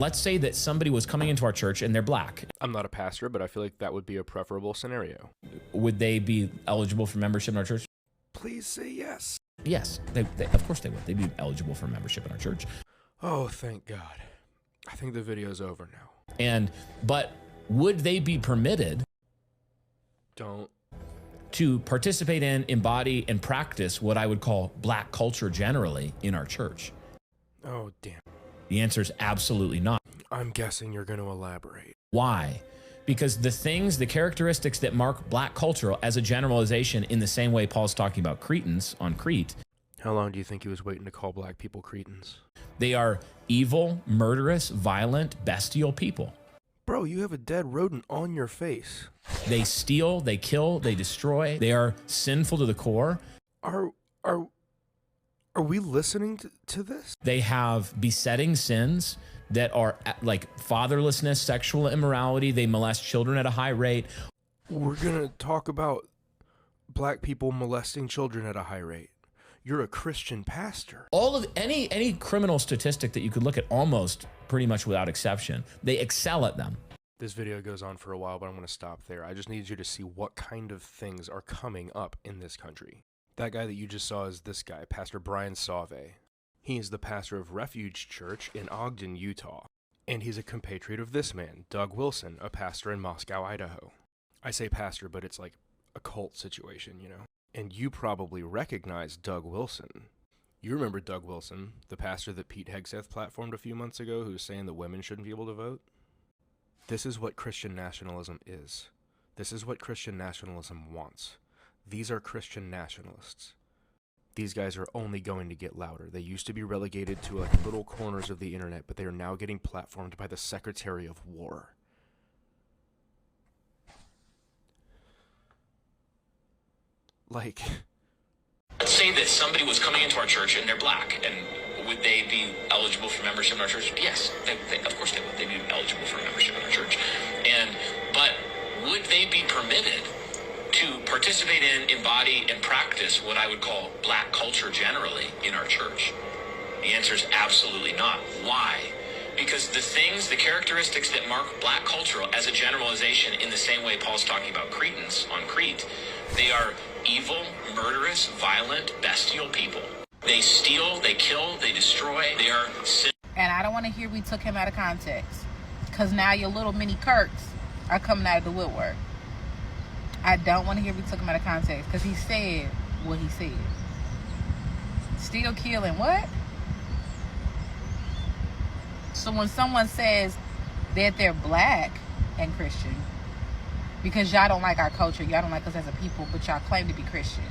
Let's say that somebody was coming into our church and they're black. I'm not a pastor, but I feel like that would be a preferable scenario. Would they be eligible for membership in our church? Please say yes. Yes, of course they would. They'd be eligible for membership in our church. Oh, thank God. I think the video's over now. But would they be permitted to participate in, embody, and practice what I would call black culture generally in our church? Oh, damn. The answer is absolutely not. I'm guessing you're going to elaborate. Why? Because the characteristics that mark black culture as a generalization, in the same way Paul's talking about Cretans on Crete. How long do you think he was waiting to call black people Cretans? They are evil, murderous, violent, bestial people. Bro, you have a dead rodent on your face. They steal, they kill, they destroy. They are sinful to the core. Are we listening to this? They have besetting sins that are like fatherlessness, sexual immorality. They molest children at a high rate. We're going to talk about black people molesting children at a high rate. You're a Christian pastor. All of any criminal statistic that you could look at, almost pretty much without exception, they excel at them. This video goes on for a while, but I'm going to stop there. I just need you to see what kind of things are coming up in this country. That guy that you just saw is this guy, Pastor Brian Sauve. He is the pastor of Refuge Church in Ogden, Utah. And he's a compatriot of this man, Doug Wilson, a pastor in Moscow, Idaho. I say pastor, but it's like a cult situation, you know? And you probably recognize Doug Wilson. You remember Doug Wilson, the pastor that Pete Hegseth platformed a few months ago, who was saying that women shouldn't be able to vote? This is what Christian nationalism is. This is what Christian nationalism wants. These are Christian nationalists. These guys are only going to get louder. They used to be relegated to like little corners of the internet, but they are now getting platformed by the Secretary of War. Like, let's say that somebody was coming into our church and they're black, and would they be eligible for membership in our church? Yes, of course they would. They'd be eligible for membership in our church. But would they be permitted to participate in, embody, and practice what I would call black culture generally in our church? The answer is absolutely not. Why? Because the characteristics that mark black culture as a generalization, in the same way Paul's talking about Cretans on Crete, they are evil, murderous, violent, bestial people. They steal, they kill, they destroy. They are sin. And I don't want to hear we took him out of context, because now your little mini Kirks are coming out of the woodwork. I don't want to hear we took him out of context, because he said what he said. Still killing what? So when someone says that they're black and Christian, because y'all don't like our culture, y'all don't like us as a people, but y'all claim to be Christian,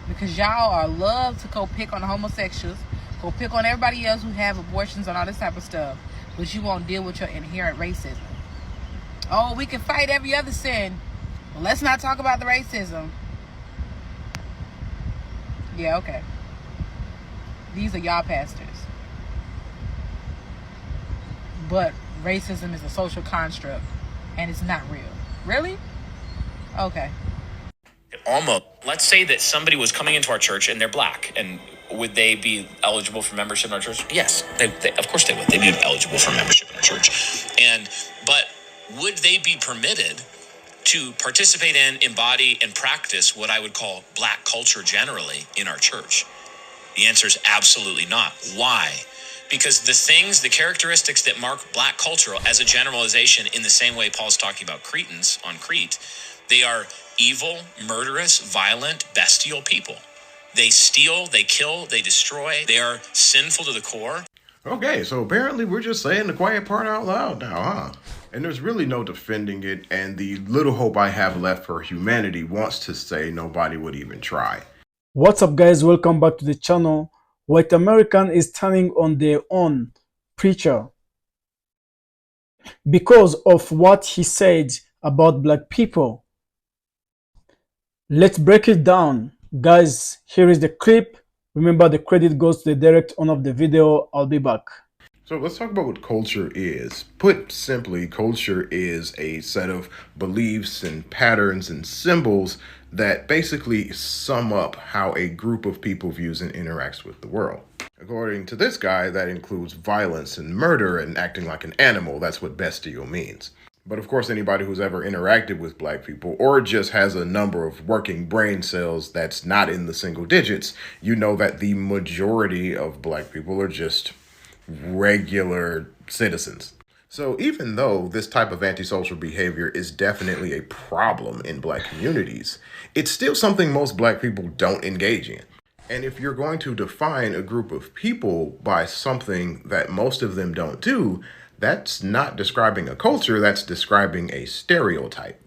because y'all are love to go pick on the homosexuals, go pick on everybody else who have abortions and all this type of stuff, but you won't deal with your inherent racism. Oh, we can fight every other sin, but let's not talk about the racism. Yeah, okay. These are y'all pastors. But racism is a social construct, and it's not real. Really? Okay. Almost. Let's say that somebody was coming into our church and they're black, and would they be eligible for membership in our church? Yes, of course they would. They'd be eligible for membership in our church. But would they be permitted to participate in, embody, and practice what I would call black culture generally in our church? The answer is absolutely not. Why? Because the characteristics that mark black culture as a generalization, in the same way Paul's talking about Cretans on Crete, they are evil, murderous, violent, bestial people. They steal, they kill, they destroy. They are sinful to the core. Okay, so apparently we're just saying the quiet part out loud now, huh? And there's really no defending it, and the little hope I have left for humanity wants to say nobody would even try. What's up, guys? Welcome back to the channel. White American is turning on their own preacher because of what he said about black people. Let's break it down. Guys, here is the clip. Remember, the credit goes to the direct owner of the video. I'll be back. So let's talk about what culture is. Put simply, culture is a set of beliefs and patterns and symbols that basically sum up how a group of people views and interacts with the world. According to this guy, that includes violence and murder and acting like an animal. That's what bestial means. But of course, anybody who's ever interacted with black people or just has a number of working brain cells that's not in the single digits, you know that the majority of black people are just regular citizens. So even though this type of antisocial behavior is definitely a problem in black communities, it's still something most black people don't engage in. And if you're going to define a group of people by something that most of them don't do, that's not describing a culture, that's describing a stereotype.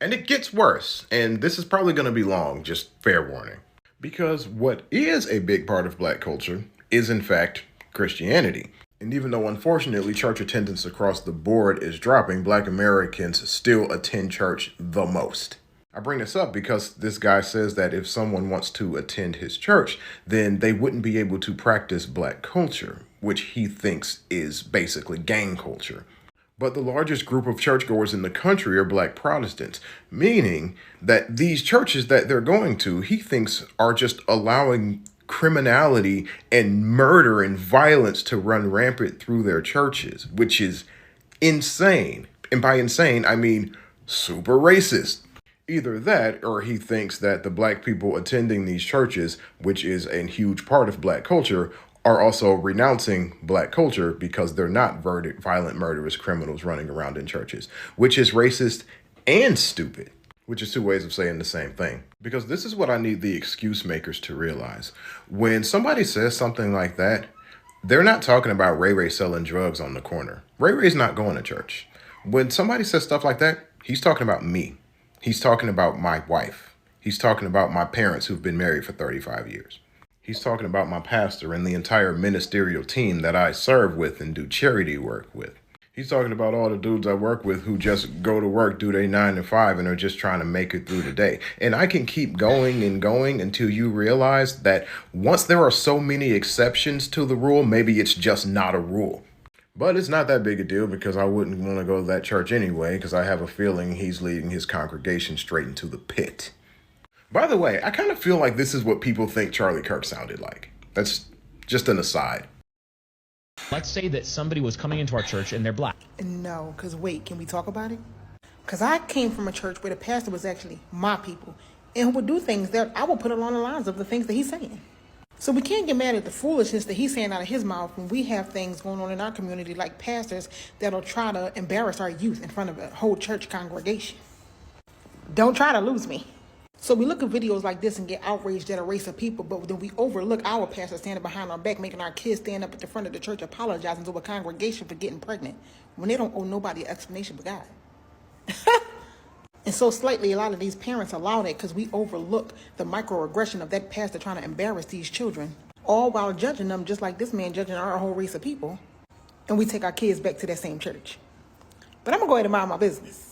And it gets worse, and this is probably going to be long, just fair warning. Because what is a big part of black culture is in fact Christianity. And even though unfortunately church attendance across the board is dropping, black Americans still attend church the most. I bring this up because this guy says that if someone wants to attend his church, then they wouldn't be able to practice black culture, which he thinks is basically gang culture. But the largest group of churchgoers in the country are black Protestants, meaning that these churches that they're going to, he thinks are just allowing criminality and murder and violence to run rampant through their churches, which is insane. And by insane, I mean super racist. Either that, or he thinks that the black people attending these churches, which is a huge part of black culture, are also renouncing black culture because they're not violent, murderous criminals running around in churches, which is racist and stupid, which is two ways of saying the same thing. Because this is what I need the excuse makers to realize. When somebody says something like that, they're not talking about Ray Ray selling drugs on the corner. Ray Ray's not going to church. When somebody says stuff like that, he's talking about me. He's talking about my wife. He's talking about my parents who've been married for 35 years. He's talking about my pastor and the entire ministerial team that I serve with and do charity work with. He's talking about all the dudes I work with who just go to work, do their 9 to 5, and are just trying to make it through the day. And I can keep going and going until you realize that once there are so many exceptions to the rule, maybe it's just not a rule. But it's not that big a deal because I wouldn't want to go to that church anyway because I have a feeling he's leading his congregation straight into the pit. By the way, I kind of feel like this is what people think Charlie Kirk sounded like. That's just an aside. Let's say that somebody was coming into our church and they're black. No, because wait, can we talk about it? Because I came from a church where the pastor was actually my people and would do things that I would put along the lines of the things that he's saying. So we can't get mad at the foolishness that he's saying out of his mouth when we have things going on in our community like pastors that'll try to embarrass our youth in front of a whole church congregation. Don't try to lose me. So we look at videos like this and get outraged at a race of people, but then we overlook our pastor standing behind our back, making our kids stand up at the front of the church apologizing to a congregation for getting pregnant when they don't owe nobody an explanation but God. And so slightly, a lot of these parents allow that because we overlook the microaggression of that pastor trying to embarrass these children, all while judging them just like this man judging our whole race of people. And we take our kids back to that same church. But I'm going to go ahead and mind my business.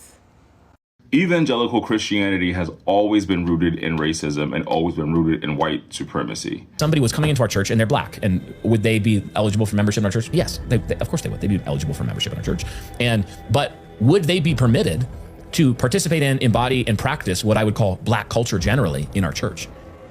Evangelical Christianity has always been rooted in racism and always been rooted in white supremacy. Somebody was coming into our church and they're black, and would they be eligible for membership in our church? Yes, of course they would. They'd be eligible for membership in our church. But would they be permitted to participate in, embody, and practice what I would call black culture generally in our church?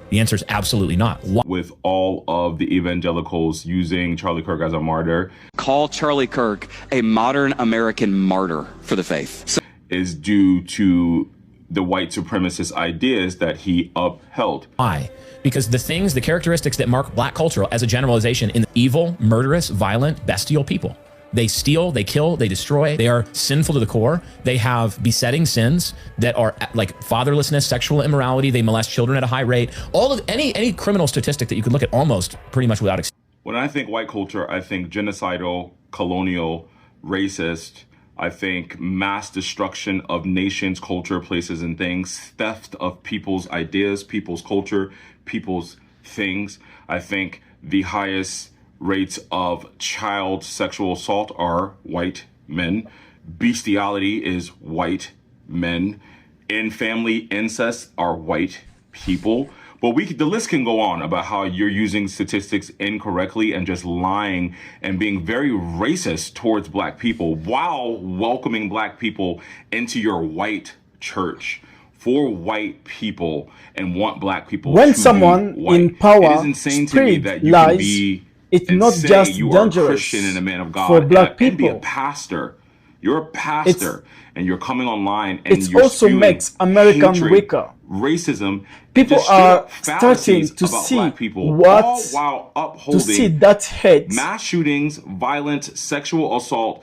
The answer is absolutely not. With all of the evangelicals using Charlie Kirk as a martyr, call Charlie Kirk a modern American martyr for the faith, is due to the white supremacist ideas that he upheld. Why? Because the characteristics that mark black culture as a generalization in evil, murderous, violent, bestial people. They steal, they kill, they destroy. They are sinful to the core. They have besetting sins that are like fatherlessness, sexual immorality. They molest children at a high rate. All of any criminal statistic that you could look at almost pretty much without. When I think white culture, I think genocidal, colonial, racist. I think mass destruction of nations, culture, places, and things, theft of people's ideas, people's culture, people's things. I think the highest rates of child sexual assault are white men. Bestiality is white men. In family incest are white people. But the list can go on about how you're using statistics incorrectly and just lying and being very racist towards black people while welcoming black people into your white church for white people and want black people When to someone be white. in power It is insane to me spread that you lies, can be it's and not say just you are a dangerous Christian and a man of for God black and be a people. pastor. You're a pastor and you're coming online and It you're also spewing makes American hatred, weaker. racism, and People just straight are up starting fallacies to about see black people, what all while to see upholding that hate, mass shootings, violence, sexual assault,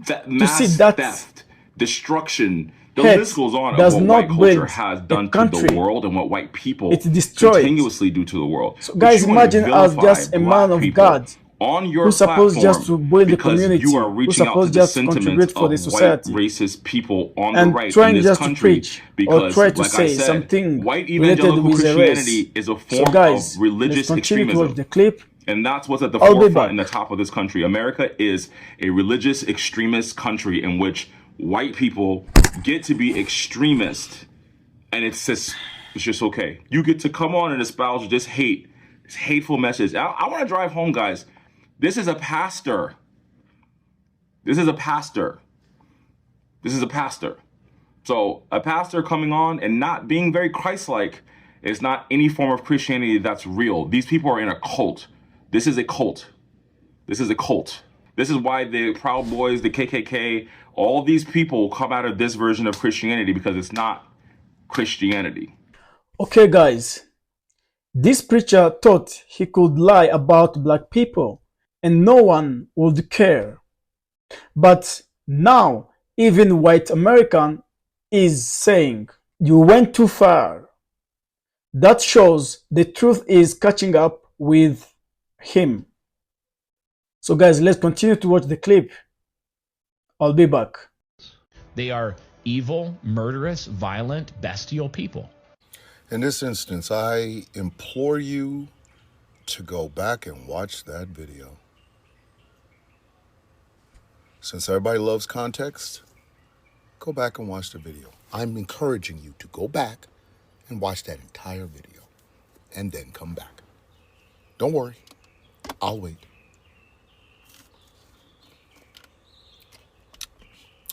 to mass see that theft, destruction. The hate list goes on of does what not white culture build has a done to country. the world and what white people It destroys. continuously do to the world. So But guys, you want to imagine as vilify just a man black of people God on your who's supposed just to platform build the because community, you are who's reaching out to supposed the just to sentiments contribute for the of white society, racist people on the and right in trying this just to country preach or because, try to like I say said, something white related evangelical with the race. Christianity is a So form guys, of let's religious continue to watch extremism. the clip. And that's what's at the I'll be forefront in the back. top of this country. America is a religious extremist country in which white people get to be extremist. And it's just okay. You get to come on and espouse this hate, this hateful message. I want to drive home, guys. This is a pastor. This is a pastor. This is a pastor. So a pastor coming on and not being very Christ-like is not any form of Christianity that's real. These people are in a cult. This is a cult. This is a cult. This is why the Proud Boys, the KKK, all these people come out of this version of Christianity because it's not Christianity. Okay guys, this preacher thought he could lie about black people and no one would care. But now even white American is saying, you went too far. That shows the truth is catching up with him. So guys, let's continue to watch the clip. I'll be back. They are evil, murderous, violent, bestial people. In this instance, I implore you to go back and watch that video. Since everybody loves context, go back and watch the video. I'm encouraging you to go back and watch that entire video and then come back. Don't worry, I'll wait.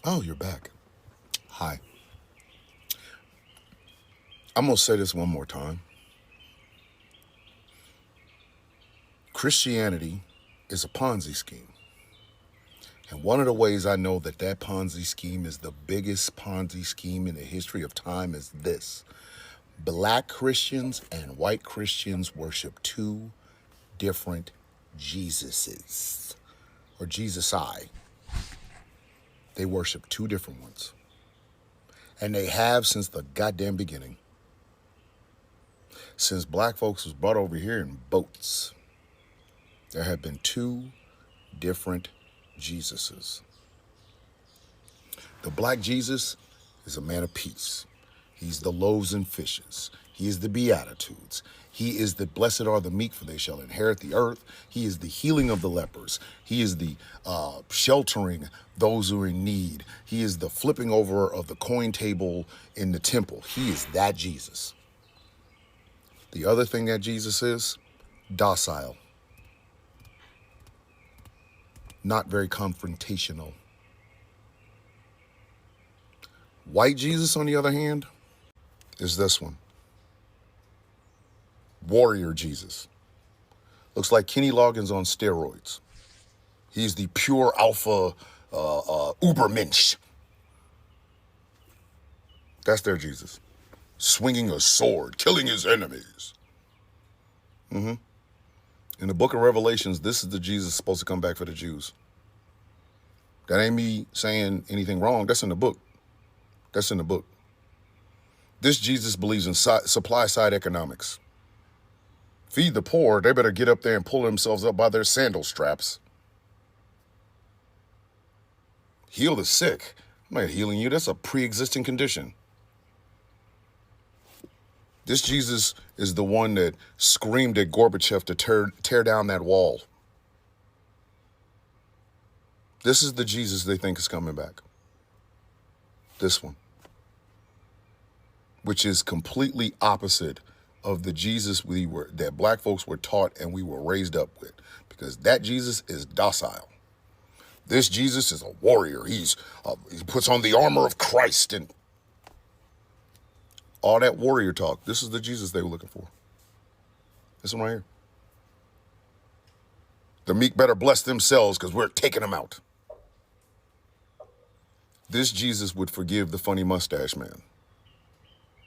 Oh, you're back. Hi. I'm gonna say this one more time. Christianity is a Ponzi scheme. And one of the ways I know that that Ponzi scheme is the biggest Ponzi scheme in the history of time is this. Black Christians and white Christians worship two different Jesuses, or Jesus-I. They worship two different ones. And they have since the goddamn beginning. Since black folks was brought over here in boats, there have been two different Jesuses. The black Jesus is a man of peace. He's the loaves and fishes. He is the Beatitudes. He is the blessed are the meek, for they shall inherit the earth. He is the healing of the lepers. He is the sheltering those who are in need. He is the flipping over of the coin table in the temple. He is that Jesus. The other thing that Jesus is, docile. Not very confrontational. White Jesus, on the other hand, is this one. Warrior Jesus. Looks like Kenny Loggins on steroids. He's the pure alpha Ubermensch. That's their Jesus. Swinging a sword, killing his enemies. In the book of Revelations, this is the Jesus supposed to come back for the Jews. That ain't me saying anything wrong. That's in the book. That's in the book. This Jesus believes in supply side economics. Feed the poor, they better get up there and pull themselves up by their sandal straps. Heal the sick. I'm not healing you. That's a pre-existing condition. This Jesus is the one that screamed at Gorbachev to tear down that wall. This is the Jesus they think is coming back. This one. Which is completely opposite of the Jesus that black folks were taught and we were raised up with, because that Jesus is docile. This Jesus is a warrior. He puts on the armor of Christ and all that warrior talk. This is the Jesus they were looking for. This one right here. The meek better bless themselves because we're taking them out. This Jesus would forgive the funny mustache man.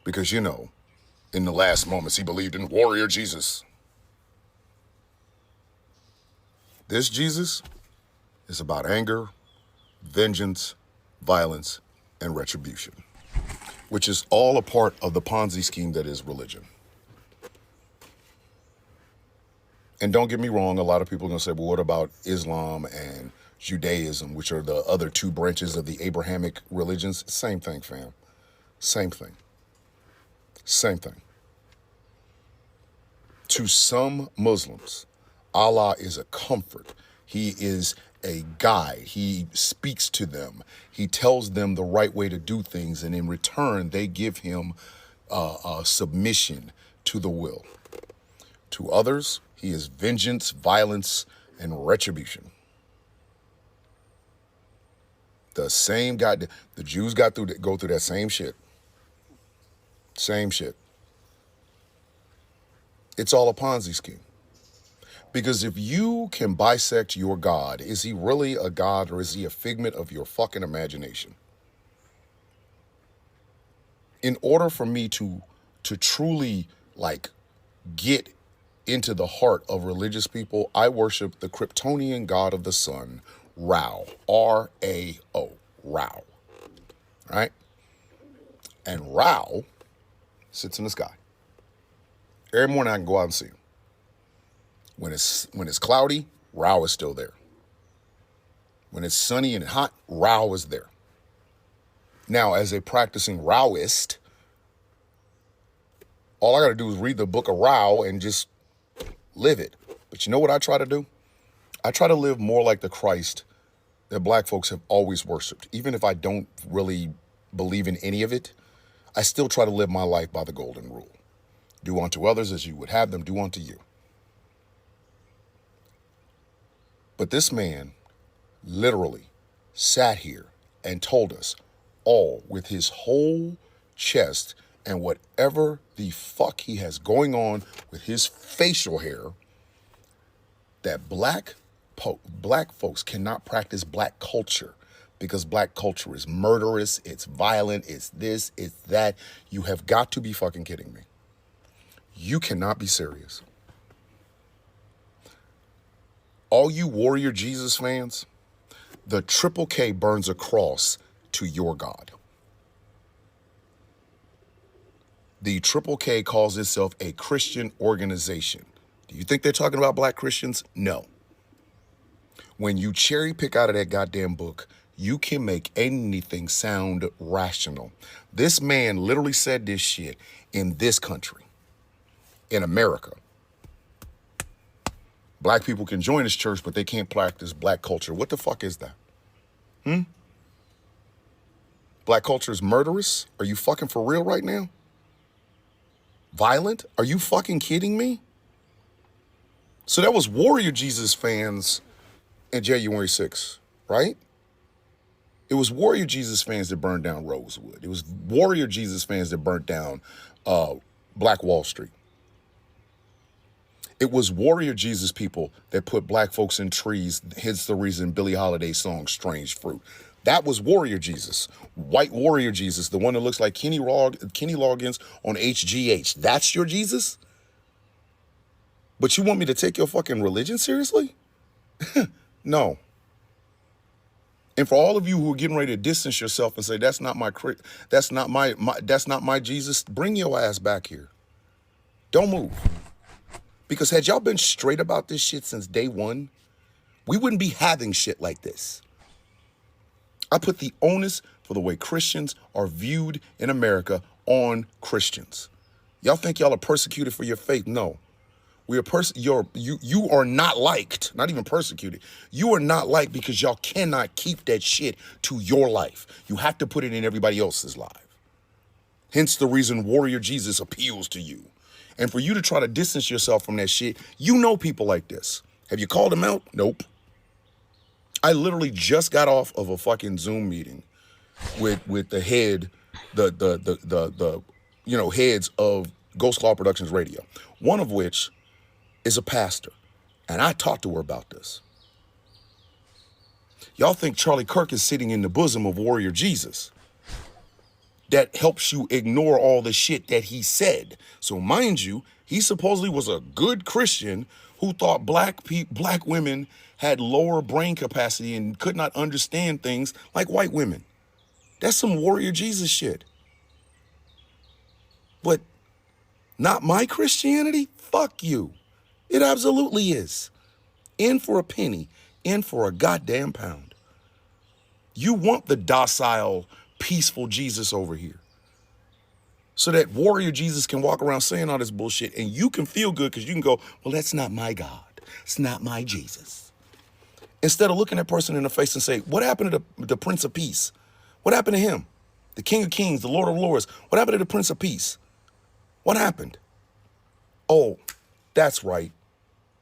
Because, in the last moments, he believed in warrior Jesus. This Jesus is about anger, vengeance, violence, and retribution, which is all a part of the Ponzi scheme that is religion. And don't get me wrong, a lot of people are going to say, well, what about Islam and Judaism, which are the other two branches of the Abrahamic religions? Same thing, fam. Same thing. Same thing. To some Muslims, Allah is a comfort. He is a guide. He speaks to them. He tells them the right way to do things, and in return, they give him submission to the will. To others, he is vengeance, violence, and retribution. The same God, the Jews go through that same shit. Same shit. It's all a Ponzi scheme. Because if you can bisect your God, is he really a God or is he a figment of your fucking imagination? In order for me to truly get into the heart of religious people, I worship the Kryptonian god of the sun, Ra, R-A-O, Ra, right? And Ra sits in the sky. Every morning I can go out and see him. When it's cloudy, Ra is still there. When it's sunny and hot, Ra is there. Now, as a practicing Raoist, all I got to do is read the book of Ra and just live it. But you know what I try to do? I try to live more like the Christ that black folks have always worshiped. Even if I don't really believe in any of it, I still try to live my life by the golden rule. Do unto others as you would have them do unto you. But this man literally sat here and told us all with his whole chest and whatever the fuck he has going on with his facial hair, that black folks cannot practice black culture because black culture is murderous, it's violent, it's this, it's that. You have got to be fucking kidding me. You cannot be serious. All you Warrior Jesus fans, the Triple K burns a cross to your God. The Triple K calls itself a Christian organization. Do you think they're talking about black Christians? No. When you cherry pick out of that goddamn book, you can make anything sound rational. This man literally said this shit in this country, in America. Black people can join this church, but they can't practice black culture. What the fuck is that? Black culture is murderous? Are you fucking for real right now? Violent? Are you fucking kidding me? So that was Warrior Jesus fans in January 6th, right? It was Warrior Jesus fans that burned down Rosewood. It was Warrior Jesus fans that burnt down Black Wall Street. It was Warrior Jesus people that put black folks in trees, hence the reason Billie Holiday's song Strange Fruit. That was Warrior Jesus. White Warrior Jesus, the one that looks like Kenny Loggins on HGH. That's your Jesus? But you want me to take your fucking religion seriously? No. And for all of you who are getting ready to distance yourself and say that's not my Jesus, bring your ass back here. Don't move. Because had y'all been straight about this shit since day one, we wouldn't be having shit like this. I put the onus for the way Christians are viewed in America on Christians. Y'all think y'all are persecuted for your faith? No. We are you are not liked, not even persecuted. You are not liked because y'all cannot keep that shit to your life. You have to put it in everybody else's life. Hence the reason Warrior Jesus appeals to you. And for you to try to distance yourself from that shit, you know people like this. Have you called them out? Nope. I literally just got off of a fucking Zoom meeting with the head, the heads of Ghost Law Productions Radio, one of which is a pastor. And I talked to her about this. Y'all think Charlie Kirk is sitting in the bosom of Warrior Jesus. That helps you ignore all the shit that he said. So mind you, he supposedly was a good Christian who thought black women had lower brain capacity and could not understand things like white women. That's some Warrior Jesus shit. But not my Christianity? Fuck you. It absolutely is. In for a penny, in for a goddamn pound. You want the docile, peaceful Jesus over here. So that Warrior Jesus can walk around saying all this bullshit and you can feel good because you can go, well, that's not my God. It's not my Jesus. Instead of looking that person in the face and say, what happened to the Prince of Peace? What happened to him? The King of Kings, the Lord of Lords. What happened to the Prince of Peace? What happened? Oh, that's right.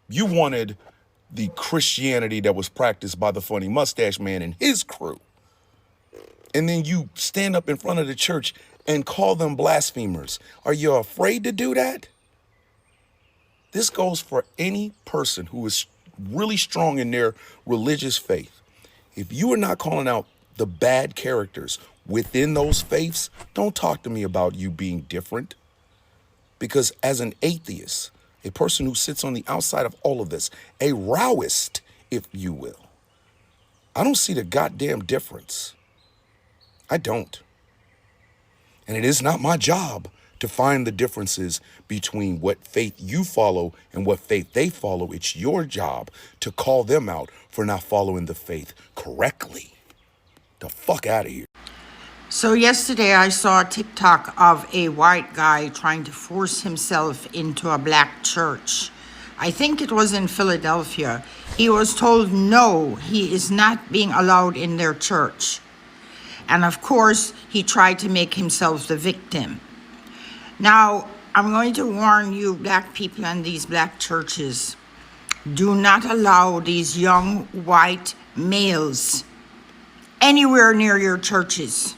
You wanted the Christianity that was practiced by the funny mustache man and his crew. And then you stand up in front of the church and call them blasphemers. Are you afraid to do that? This goes for any person who is really strong in their religious faith. If you are not calling out the bad characters within those faiths, don't talk to me about you being different. Because as an atheist, a person who sits on the outside of all of this, a Rowist, if you will, I don't see the goddamn difference. I don't. And it is not my job to find the differences between what faith you follow and what faith they follow. It's your job to call them out for not following the faith correctly. The fuck out of here. So yesterday I saw a TikTok of a white guy trying to force himself into a black church. I think it was in Philadelphia. He was told no, he is not being allowed in their church. And of course, he tried to make himself the victim. Now, I'm going to warn you, black people and these black churches, do not allow these young white males anywhere near your churches.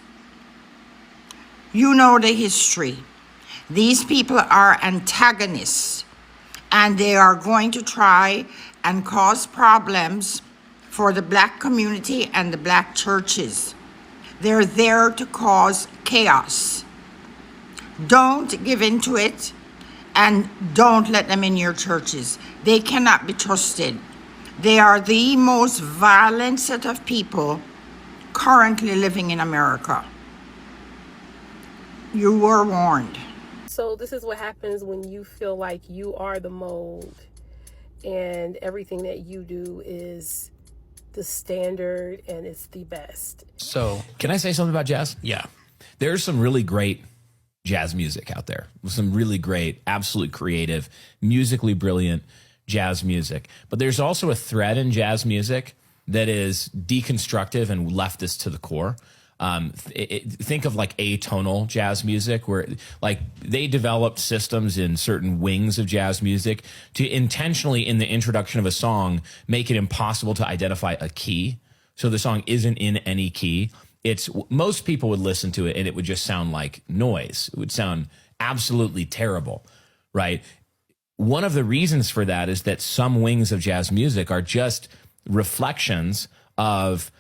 You know the history. These people are antagonists, and they are going to try and cause problems for the black community and the black churches. They're there to cause chaos. Don't give in to it, and don't let them in your churches. They cannot be trusted. They are the most violent set of people currently living in America. You were warned. So this is what happens when you feel like you are the mold and everything that you do is the standard and it's the best. So, can I say something about jazz? Yeah. There's some really great jazz music out there. Some really great, absolutely creative, musically brilliant jazz music. But there's also a thread in jazz music that is deconstructive and leftist to the core. Think of like atonal jazz music, where like they developed systems in certain wings of jazz music to intentionally, in the introduction of a song, make it impossible to identify a key. So the song isn't in any key. It's most people would listen to it and it would just sound like noise. It would sound absolutely terrible, right? One of the reasons for that is that some wings of jazz music are just reflections of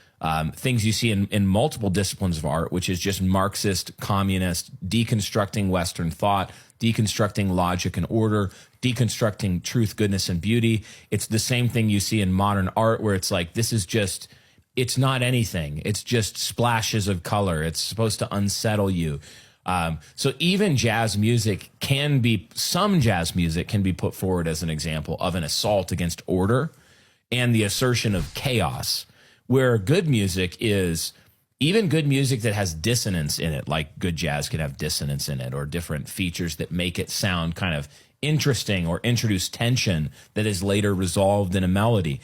things you see in multiple disciplines of art, which is just Marxist, communist, deconstructing Western thought, deconstructing logic and order, deconstructing truth, goodness, and beauty. It's the same thing you see in modern art, where it's like, this is just, it's not anything. It's just splashes of color. It's supposed to unsettle you. So even jazz music some jazz music can be put forward as an example of an assault against order and the assertion of chaos. Where good music is, even good music that has dissonance in it, like good jazz can have dissonance in it, or different features that make it sound kind of interesting or introduce tension that is later resolved in a melody.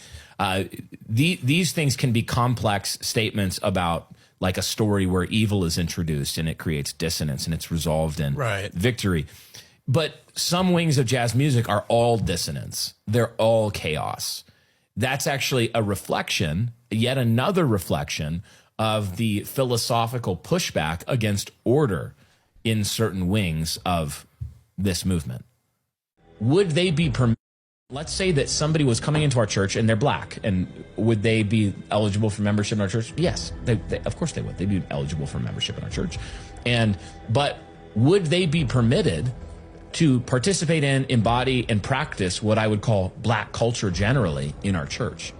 These things can be complex statements about like a story where evil is introduced and it creates dissonance and it's resolved in victory. But some wings of jazz music are all dissonance. They're all chaos. That's actually a reflection, yet another reflection of the philosophical pushback against order in certain wings of this movement. Would they be permitted? Let's say that somebody was coming into our church and they're black, and would they be eligible for membership in our church? Yes, of course they would. They'd be eligible for membership in our church. But would they be permitted to participate in, embody, and practice what I would call black culture generally in our church?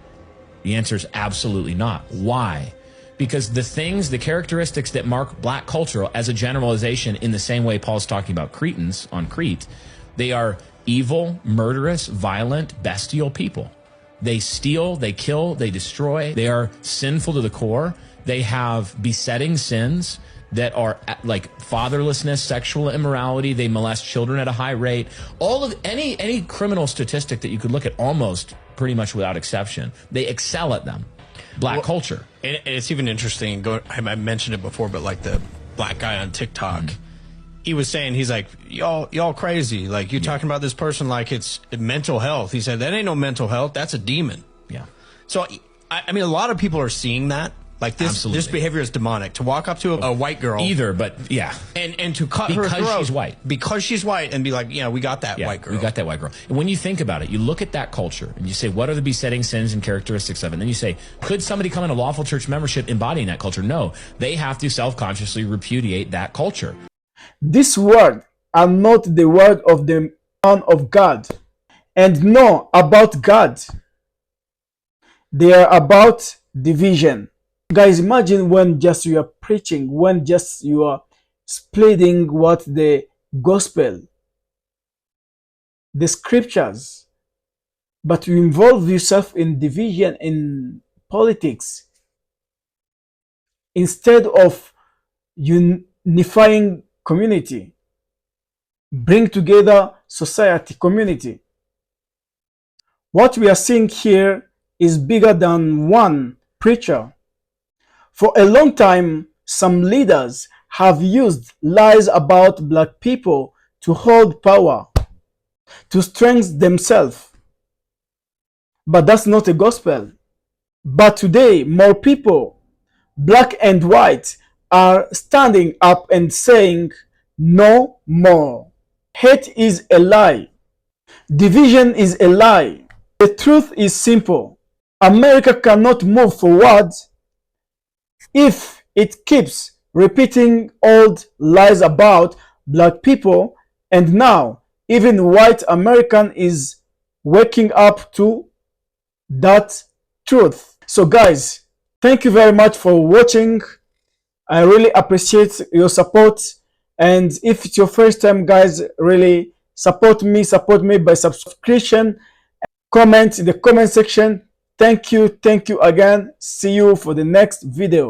The answer is absolutely not. Why? Because the characteristics that mark black culture as a generalization, in the same way Paul's talking about Cretans on Crete, they are evil, murderous, violent, bestial people. They steal, they kill, they destroy. They are sinful to the core. They have besetting sins that are like fatherlessness, sexual immorality. They molest children at a high rate. All of any criminal statistic that you could look at, almost pretty much without exception, they excel at them. Black culture. And it's even interesting. I mentioned it before, but like the black guy on TikTok, he was saying, he's like, y'all crazy. Like, you're talking about this person like it's mental health. He said, that ain't no mental health. That's a demon. Yeah. So, I mean, a lot of people are seeing that. Like, this behavior is demonic. To walk up to a white girl. But yeah. And to cut her throat. Because she's white. Because she's white, and be like, yeah, we got that white girl. We got that white girl. And when you think about it, you look at that culture, and you say, what are the besetting sins and characteristics of it? And then you say, could somebody come in a lawful church membership embodying that culture? No. They have to self-consciously repudiate that culture. These words are not the word of the Son of God, and no, about God. They are about division. Guys, imagine when just you are preaching, when just you are splitting what the gospel, the scriptures, but you involve yourself in division, in politics, instead of unifying community, bring together society, community. What we are seeing here is bigger than one preacher. For a long time, some leaders have used lies about black people to hold power, to strengthen themselves. But that's not a gospel. But today, more people, black and white, are standing up and saying, no more. Hate is a lie. Division is a lie. The truth is simple. America cannot move forward if it keeps repeating old lies about black people, and now even white American is waking up to that truth. So guys, thank you very much for watching. I really appreciate your support, and if it's your first time, guys, really support me by subscription, comment in the comment section. Thank you again. See you for the next video.